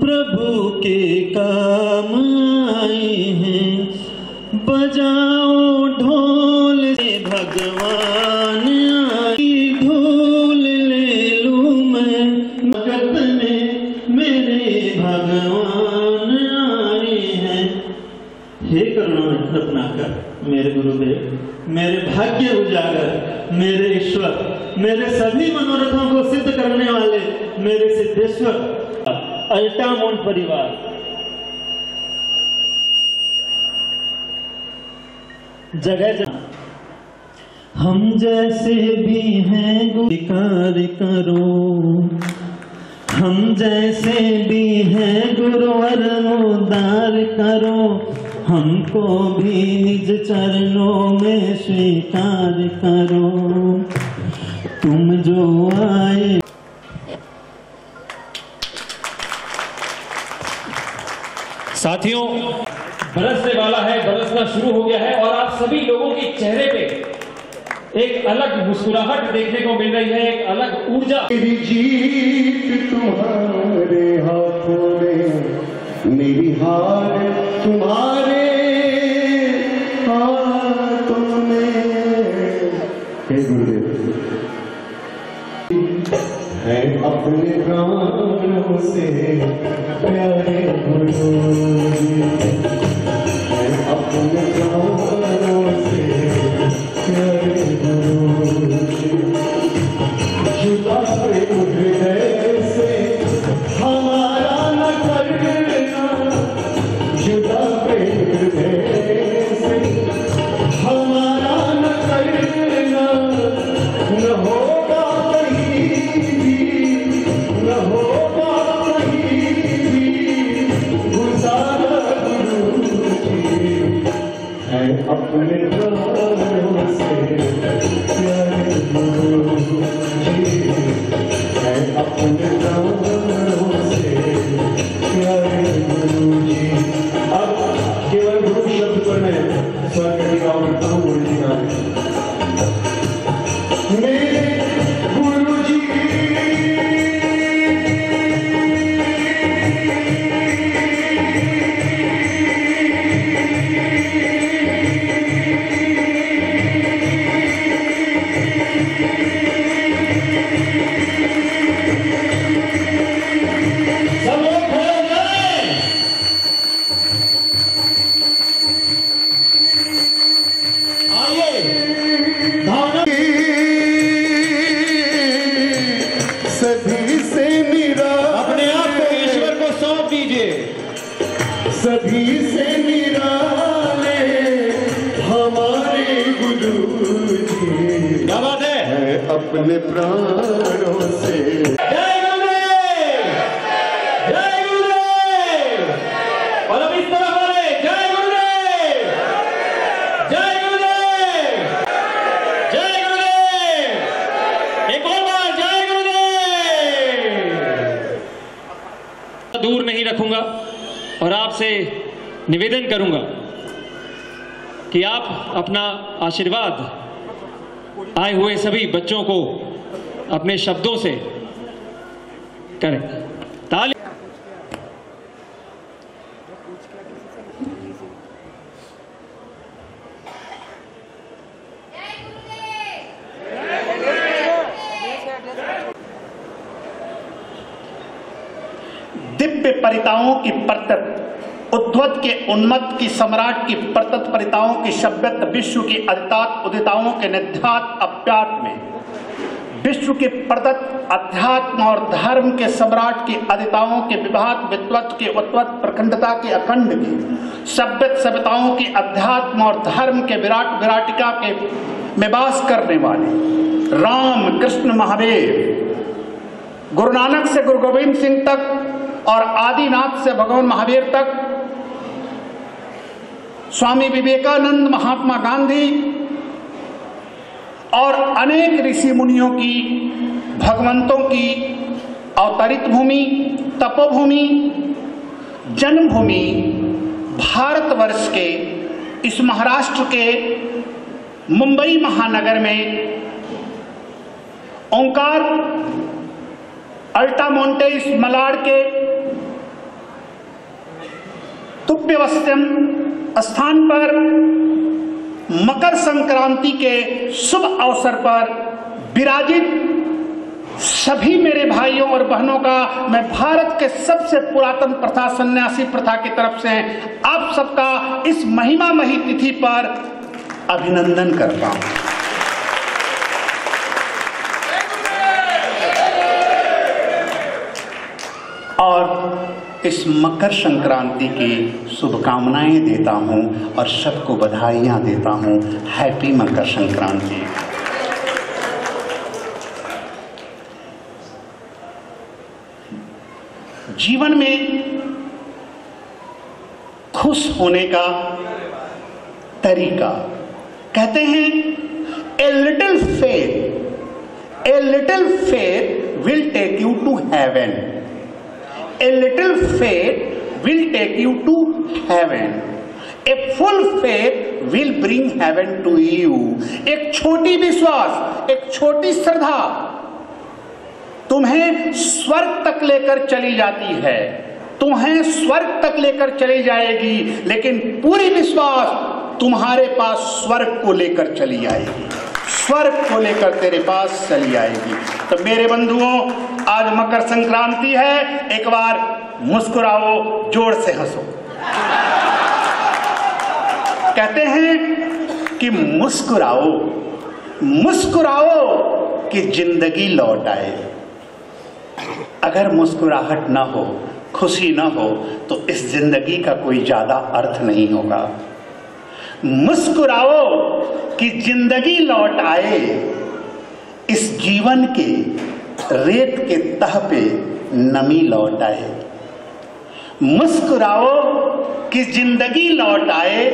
प्रभु के काम आए हैं। बजाओ ढोल से भगवान आई, धूल ले लूं मैं जगत में मेरे भगवान आए हैं। हे करुणा रत्नाकर मेरे गुरुदेव, मेरे भाग्य उजागर, मेरे ईश्वर, मेरे सभी मनोरथों को सिद्ध करने वाले मेरे सिद्धेश्वर, अल्टामोंट परिवार, जगह जगह हम जैसे भी हैं गुरुकार करो, हम जैसे भी हैं गुरुवर उद्धार करो, हमको भी निज चरणों में स्वीकार करो। तुम जो आए साथियों, बरसने वाला है, बरसना शुरू हो गया है और आप सभी लोगों के चेहरे पे एक अलग मुस्कुराहट देखने को मिल रही है, एक अलग ऊर्जा। मेरी जीत तुम्हारे हाथों में, मेरी हार तुम्हारे हाथों में। हे गुरुदेव, है अपने प्राणों से प्यारे गुरु, है अपने प्राणों से प्यारे गुरु, जुदा प्रेम हृदय से हमारा न करना, जुदा प्रेम हृदय से हमारा न करना, न होगा कहीं भी, न होगा कहीं भी गुजारा गुरु जी, है अपने प्राणों से प्यारे गुरु जी, है अपने प्राणों से प्यारे गुरु जी। अब केवल गुरु शब्द पर मैं स्वर करने का करता हूँ। गुरु जी का मेरे गुरु जी, सभी से निरा, अपने आप को ईश्वर को सौंप दीजिए। सभी से निराले हमारे गुरु जी, क्या बात है अपने प्राणों से। जय गुरुदेव, जय गुरुदेव। और अब इस तरफ वाले जय गुरुदेव, जय गुरुदेव, जय गुरुदेव। एक और बार जय गुरुदेव। दूर नहीं रखूंगा और आपसे निवेदन करूंगा कि आप अपना आशीर्वाद आए हुए सभी बच्चों को अपने शब्दों से करें। ताली। दिव्य परिताओं की परतत, उद्धत के उन्मत्त की सम्राट की परतत परिताओं की शब्दत, विश्व की अदितात उदिताओं के निध्यात अप्यात में, विश्व के परतत अध्यात्म और धर्म के सम्राट की अदिताओं के विभात वित्वत के उत्वत प्रखंडता के अखंड की सभ्यत सभ्यताओं की अध्यात्म और धर्म के विराट विराटिका के में वास करने वाले राम कृष्ण महावीर, गुरु नानक से गुरु गोविंद सिंह तक और आदिनाथ से भगवान महावीर तक, स्वामी विवेकानंद, महात्मा गांधी और अनेक ऋषि मुनियों की, भगवंतों की अवतरित भूमि, तपोभूमि, जन्मभूमि भारतवर्ष के इस महाराष्ट्र के मुंबई महानगर में ओंकार अल्टामोंटे, इस मलाड के तुभ्यवस्त्यम स्थान पर मकर संक्रांति के शुभ अवसर पर विराजित सभी मेरे भाइयों और बहनों का मैं भारत के सबसे पुरातन प्रथा सन्यासी प्रथा की तरफ से आप सबका इस महिमामयी तिथि पर अभिनंदन करता हूं। और इस मकर संक्रांति की शुभकामनाएं देता हूं और सबको बधाइयां देता हूं। हैप्पी मकर संक्रांति। जीवन में खुश होने का तरीका, कहते हैं a little faith will take you to heaven. A little faith will take you to heaven. A full faith will bring heaven to you. एक छोटी विश्वास, एक छोटी श्रद्धा तुम्हें स्वर्ग तक लेकर चली जाती है, तुम्हें स्वर्ग तक लेकर चली जाएगी, लेकिन पूरी विश्वास तुम्हारे पास स्वर्ग को लेकर चली आएगी, स्वर्ग को लेकर तेरे पास चली आएगी। तो मेरे बंधुओं, आज मकर संक्रांति है, एक बार मुस्कुराओ, जोर से हंसो। कहते हैं कि मुस्कुराओ, मुस्कुराओ कि जिंदगी लौट आए। अगर मुस्कुराहट ना हो, खुशी ना हो, तो इस जिंदगी का कोई ज्यादा अर्थ नहीं होगा। मुस्कुराओ कि जिंदगी लौट आए, इस जीवन के रेत के तह पे नमी लौट आए। मुस्कुराओ कि जिंदगी लौट आए,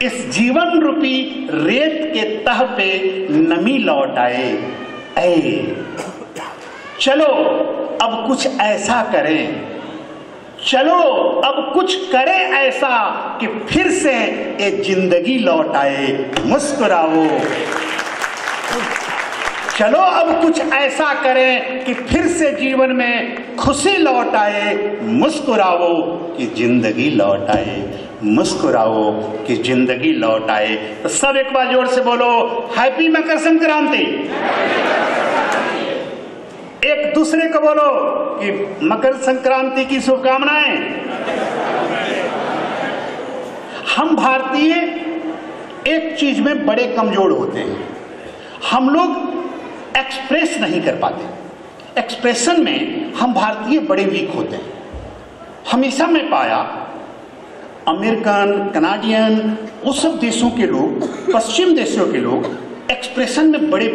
इस जीवन रूपी रेत के तह पे नमी लौट आए। ऐ चलो अब कुछ ऐसा करें, चलो अब कुछ करें ऐसा कि फिर से ये जिंदगी लौट आए। मुस्कुराओ, चलो अब कुछ ऐसा करें कि फिर से जीवन में खुशी लौट आए। मुस्कुराओ कि जिंदगी लौट आए, मुस्कुराओ कि जिंदगी लौट आए। तो सब एक बार जोर से बोलो, हैप्पी मकर संक्रांति। एक दूसरे को बोलो कि मकर संक्रांति की शुभकामनाएं। हम भारतीय एक चीज में बड़े कमजोर होते हैं, हम लोग एक्सप्रेस नहीं कर पाते। एक्सप्रेशन में हम भारतीय बड़े वीक होते हैं। हमेशा मैं पाया अमेरिकन, कनाडियन, वो सब देशों के लोग, पश्चिम देशों के लोग एक्सप्रेशन में बड़े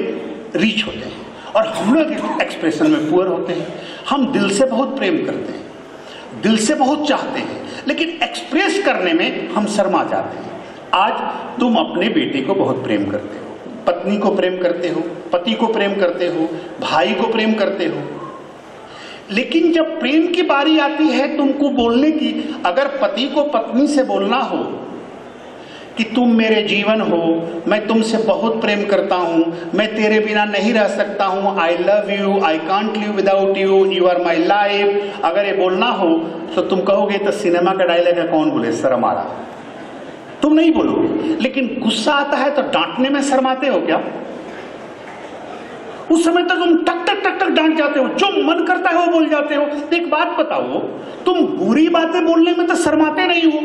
रीच होते हैं और हम लोग एक्सप्रेशन में पुअर होते हैं। हम दिल से बहुत प्रेम करते हैं, दिल से बहुत चाहते हैं, लेकिन एक्सप्रेस करने में हम शर्मा जाते हैं। आज तुम अपने बेटे को बहुत प्रेम करते हो, पत्नी को प्रेम करते हो, पति को प्रेम करते हो, भाई को प्रेम करते हो, लेकिन जब प्रेम की बारी आती है तुमको बोलने की, अगर पति को पत्नी से बोलना हो कि तुम मेरे जीवन हो, मैं तुमसे बहुत प्रेम करता हूं, मैं तेरे बिना नहीं रह सकता हूं, I love you, I can't live without you, you are my life, अगर ये बोलना हो तो तुम कहोगे तो सिनेमा का डायलॉग है, कौन बोले, शर्म आ रहा, तुम नहीं बोलोगे। लेकिन गुस्सा आता है तो डांटने में शर्माते हो क्या? उस समय तक तुम टक टक टक टक डांट जाते हो, जो मन करता है वो बोल जाते हो। एक बात बताओ, तुम बुरी बातें बोलने में तो शर्माते नहीं हो,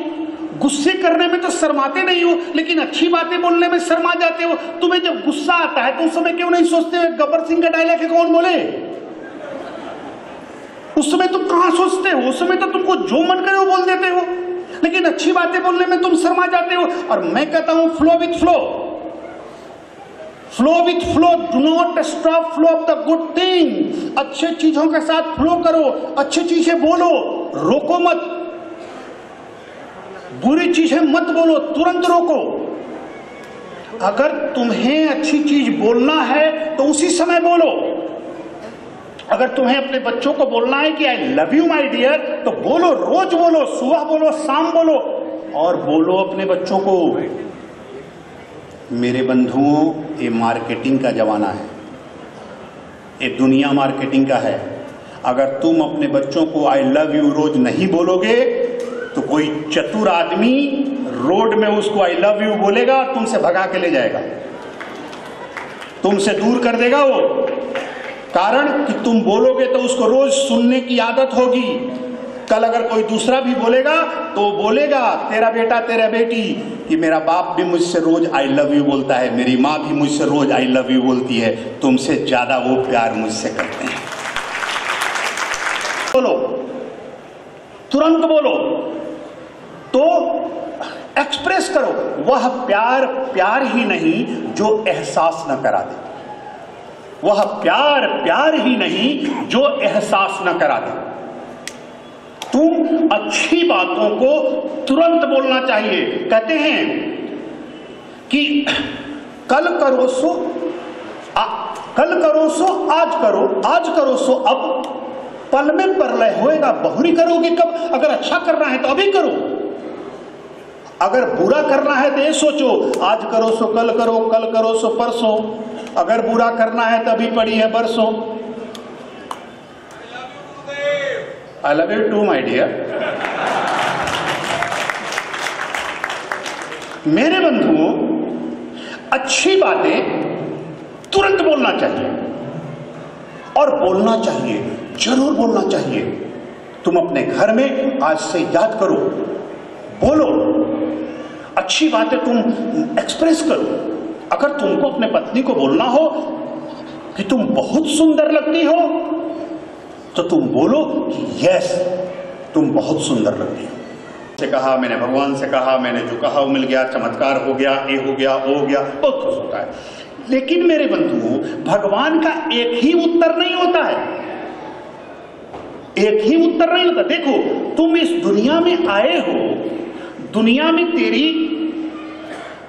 गुस्से करने में तो शर्माते नहीं हो, लेकिन अच्छी बातें बोलने में शर्मा जाते हो। तुम्हें जब गुस्सा आता है तो उस समय क्यों नहीं सोचते हो गब्बर सिंह का डायलॉग है, कौन बोले? उस समय तुम कहां सोचते हो? उस समय तो तुमको जो मन करे वो बोल देते हो, लेकिन अच्छी बातें बोलने में तुम शर्मा जाते हो। और मैं कहता हूं flow with flow, flow with flow, do not stop flow of the good thing. अच्छे चीजों के साथ फ्लो करो, अच्छी चीजें बोलो, रोको मत, बुरी चीजें मत बोलो, तुरंत रोको। अगर तुम्हें अच्छी चीज बोलना है तो उसी समय बोलो। अगर तुम्हें अपने बच्चों को बोलना है कि I love you my dear, तो बोलो, रोज बोलो, सुबह बोलो, शाम बोलो, और बोलो अपने बच्चों को। मेरे बंधुओं, ये मार्केटिंग का जमाना है, ये दुनिया मार्केटिंग का है। अगर तुम अपने बच्चों को आई लव यू रोज नहीं बोलोगे तो कोई चतुर आदमी रोड में उसको आई लव यू बोलेगा और तुमसे भगा के ले जाएगा, तुमसे दूर कर देगा वो। कारण कि तुम बोलोगे तो उसको रोज सुनने की आदत होगी। कल अगर कोई दूसरा भी बोलेगा तो बोलेगा, तेरा बेटा तेरा बेटी, कि मेरा बाप भी मुझसे रोज आई लव यू बोलता है, मेरी माँ भी मुझसे रोज आई लव यू बोलती है, तुमसे ज्यादा वो प्यार मुझसे करते हैं। बोलो, तुरंत बोलो, तो एक्सप्रेस करो। वह प्यार प्यार ही नहीं जो एहसास न करा दे, वह प्यार प्यार ही नहीं जो एहसास न करा दे। तुम अच्छी बातों को तुरंत बोलना चाहिए। कहते हैं कि कल करो सो आज करो, आज करो सो अब, पल में परलय होएगा बहुरी करोगे कब। अगर अच्छा करना है तो अभी करो, अगर बुरा करना है तो ये सोचो आज करो सो कल करो, कल करो सो परसों। अगर बुरा करना है तो अभी पड़ी है बरसों। I love you too my dear. मेरे बंधुओं, अच्छी बातें तुरंत बोलना चाहिए, और बोलना चाहिए, जरूर बोलना चाहिए। तुम अपने घर में आज से याद करो, बोलो, अच्छी बातें तुम एक्सप्रेस करो। अगर तुमको अपने पत्नी को बोलना हो कि तुम बहुत सुंदर लगती हो, तो तुम बोलो कि यस, तुम बहुत सुंदर लगती हो। से कहा, मैंने भगवान से कहा, मैंने जो कहा वो मिल गया, चमत्कार हो गया, ये हो गया, वो हो गया, बहुत खुश होता है। लेकिन मेरे बंधुओं, भगवान का एक ही उत्तर नहीं होता है, एक ही उत्तर नहीं होता। देखो, तुम इस दुनिया में आए हो, दुनिया में तेरी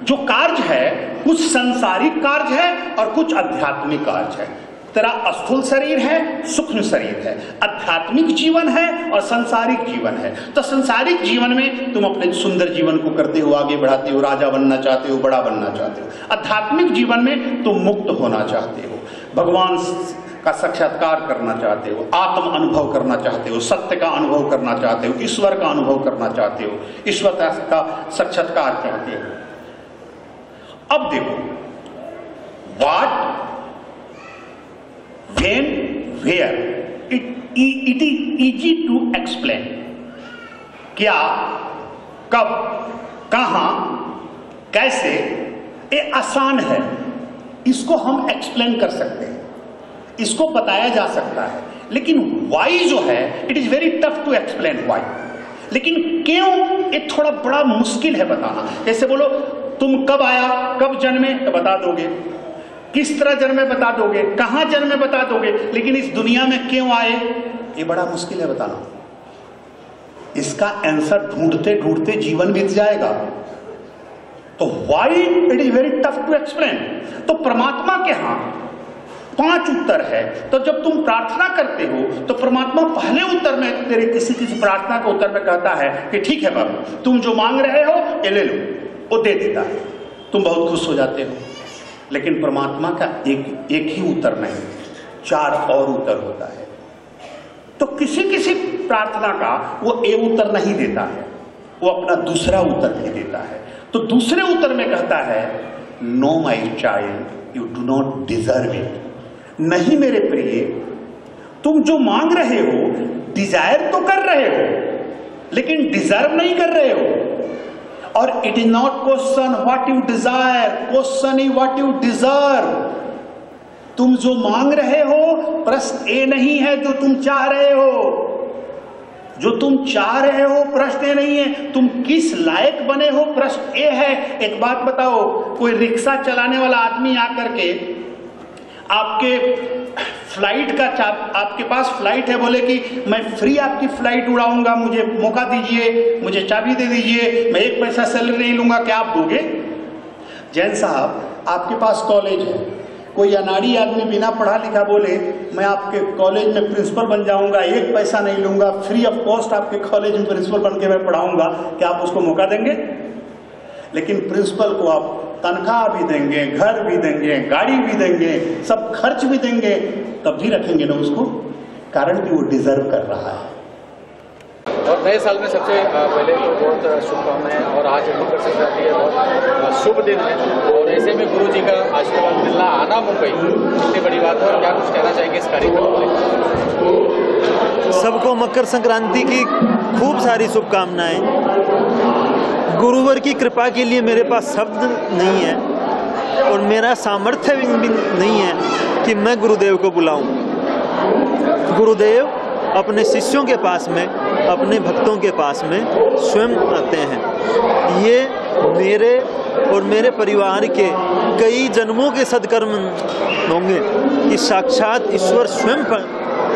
जो कार्य है कुछ सांसारिक कार्य है और कुछ आध्यात्मिक कार्य है। तेरा स्थूल शरीर है, सूक्ष्म शरीर है, आध्यात्मिक जीवन है और सांसारिक जीवन है। तो सांसारिक जीवन में तुम अपने सुंदर जीवन को करते हो, आगे बढ़ाते हो, राजा बनना चाहते हो, बड़ा बनना चाहते हो। आध्यात्मिक जीवन में तुम मुक्त होना चाहते हो, भगवान का साक्षात्कार करना चाहते हो, आत्म अनुभव करना चाहते हो, सत्य का अनुभव करना चाहते हो, ईश्वर का अनुभव करना चाहते हो, ईश्वर का साक्षात्कार चाहते हो। अब देखो, what, when, where, it is easy to explain। क्या, कब, कहां, कैसे, ये आसान है, इसको हम एक्सप्लेन कर सकते हैं, इसको बताया जा सकता है। लेकिन वाई जो है, it is very tough to explain why. लेकिन क्यों, ये थोड़ा बड़ा मुश्किल है बताना। जैसे बोलो, तुम कब आया, कब जन्मे, तो बता दोगे, किस तरह जन्मे बता दोगे, कहां जन्मे बता दोगे, लेकिन इस दुनिया में क्यों आए, ये बड़ा मुश्किल है बताना। इसका आंसर ढूंढते ढूंढते जीवन बीत जाएगा। तो why it is very tough to explain. तो परमात्मा के यहां 5 उत्तर है। तो जब तुम प्रार्थना करते हो तो परमात्मा पहले उत्तर में तेरे किसी प्रार्थना के उत्तर में कहता है कि ठीक है बाबू, तुम जो मांग रहे हो ये ले लो, वो दे देता है, तुम बहुत खुश हो जाते हो। लेकिन परमात्मा का एक ही उत्तर नहीं, 4 और उत्तर होता है। तो किसी किसी प्रार्थना का वो ए उत्तर नहीं देता है, वो अपना दूसरा उत्तर भी देता है। तो दूसरे उत्तर में कहता है, know my child, you do not deserve it. नहीं मेरे प्रिय, तुम जो मांग रहे हो, डिजायर तो कर रहे हो, लेकिन डिजर्व नहीं कर रहे हो। और it is not question what you desire, question is what you deserve. तुम जो मांग रहे हो, प्रश्न ये नहीं है जो तुम चाह रहे हो, जो तुम चाह रहे हो प्रश्न ये नहीं है, तुम किस लायक बने हो प्रश्न ये है। एक बात बताओ, कोई रिक्शा चलाने वाला आदमी आकर के आपके फ्लाइट का आपके पास फ्लाइट है, बोले कि मैं फ्री आपकी फ्लाइट उड़ाऊंगा, मुझे मौका दीजिए, मुझे चाबी दे दीजिए, मैं 1 पैसा सैलरी नहीं लूंगा, क्या आप दोगे? जैन साहब, आपके पास कॉलेज है, कोई अनाड़ी आदमी बिना पढ़ा लिखा बोले मैं आपके कॉलेज में प्रिंसिपल बन जाऊंगा, 1 पैसा नहीं लूंगा, फ्री ऑफ कॉस्ट आपके कॉलेज में प्रिंसिपल बन के मैं पढ़ाऊंगा, क्या आप उसको मौका देंगे? लेकिन प्रिंसिपल को आप तनख्वाह भी देंगे, घर भी देंगे, गाड़ी भी देंगे, सब खर्च भी तब भी रखेंगे ना उसको, कारण कि वो डिजर्व कर रहा है। और नए साल में सबसे पहले तो बहुत शुभकामनाएं, और आज मकर संक्रांति है, बहुत शुभ दिन है, और ऐसे में गुरु जी का आशीर्वाद मिलना, आना मुंबई इतनी बड़ी बात है। और क्या कुछ कहना चाहेंगे इस कार्यक्रम को लेकर? सबको मकर संक्रांति की खूब सारी शुभकामनाएं। गुरुवर की कृपा के लिए मेरे पास शब्द नहीं है और मेरा सामर्थ्य भी नहीं है कि मैं गुरुदेव को बुलाऊं। गुरुदेव अपने शिष्यों के पास में, अपने भक्तों के पास में स्वयं आते हैं। ये मेरे और मेरे परिवार के कई जन्मों के सद्कर्म होंगे कि साक्षात ईश्वर स्वयं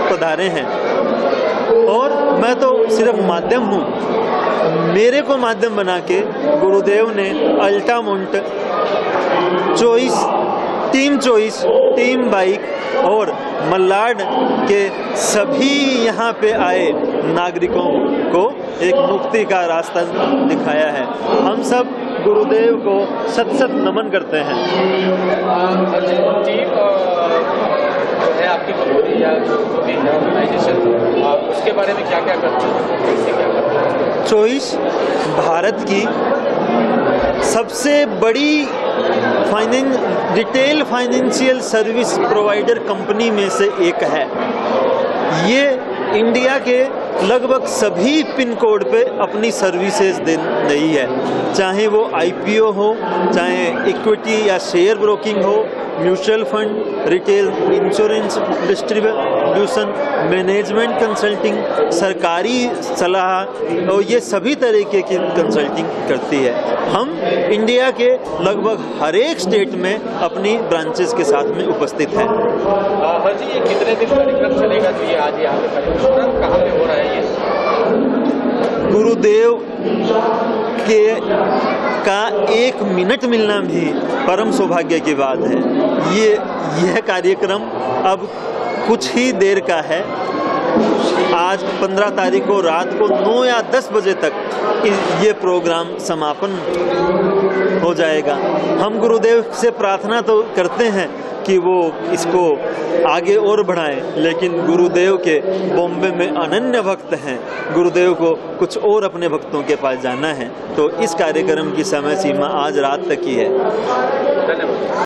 पधारे हैं और मैं तो सिर्फ माध्यम हूँ। मेरे को माध्यम बना के गुरुदेव ने अल्टामोंट चॉइस, टीम बाइक और मल्लाड के सभी यहाँ पे आए नागरिकों को एक मुक्ति का रास्ता दिखाया है। हम सब गुरुदेव को सत सत नमन करते हैं। है आपकी कंपनी या जो भी है ऑर्गेनाइजेशन, उसके बारे में क्या क्या करते हैं? चॉइस भारत की सबसे बड़ी retail financial service provider company में से एक है। ये इंडिया के लगभग सभी पिन कोड पे अपनी सर्विसेज दे रही है, चाहे वो IPO हो, चाहे इक्विटी या शेयर ब्रोकिंग हो, mutual fund, retail insurance distribution, management consulting, सरकारी सलाह, और ये सभी तरीके की कंसल्टिंग करती है। हम इंडिया के लगभग हर एक स्टेट में अपनी ब्रांचेस के साथ में उपस्थित हैं। हाँ जी, ये कितने दिन कार्यक्रम चलेगा जी? आज यहाँ पे कार्यक्रम कहाँ पे हो रहा है ये? गुरुदेव का 1 मिनट मिलना भी परम सौभाग्य की बात है। यह कार्यक्रम अब कुछ ही देर का है। आज 15 तारीख को रात को 9 या 10 बजे तक ये प्रोग्राम समापन हो जाएगा। हम गुरुदेव से प्रार्थना तो करते हैं कि वो इसको आगे और बढ़ाएं, लेकिन गुरुदेव के बॉम्बे में अनन्य भक्त हैं। गुरुदेव को कुछ और अपने भक्तों के पास जाना है, तो इस कार्यक्रम की समय सीमा आज रात तक की है। धन्यवाद।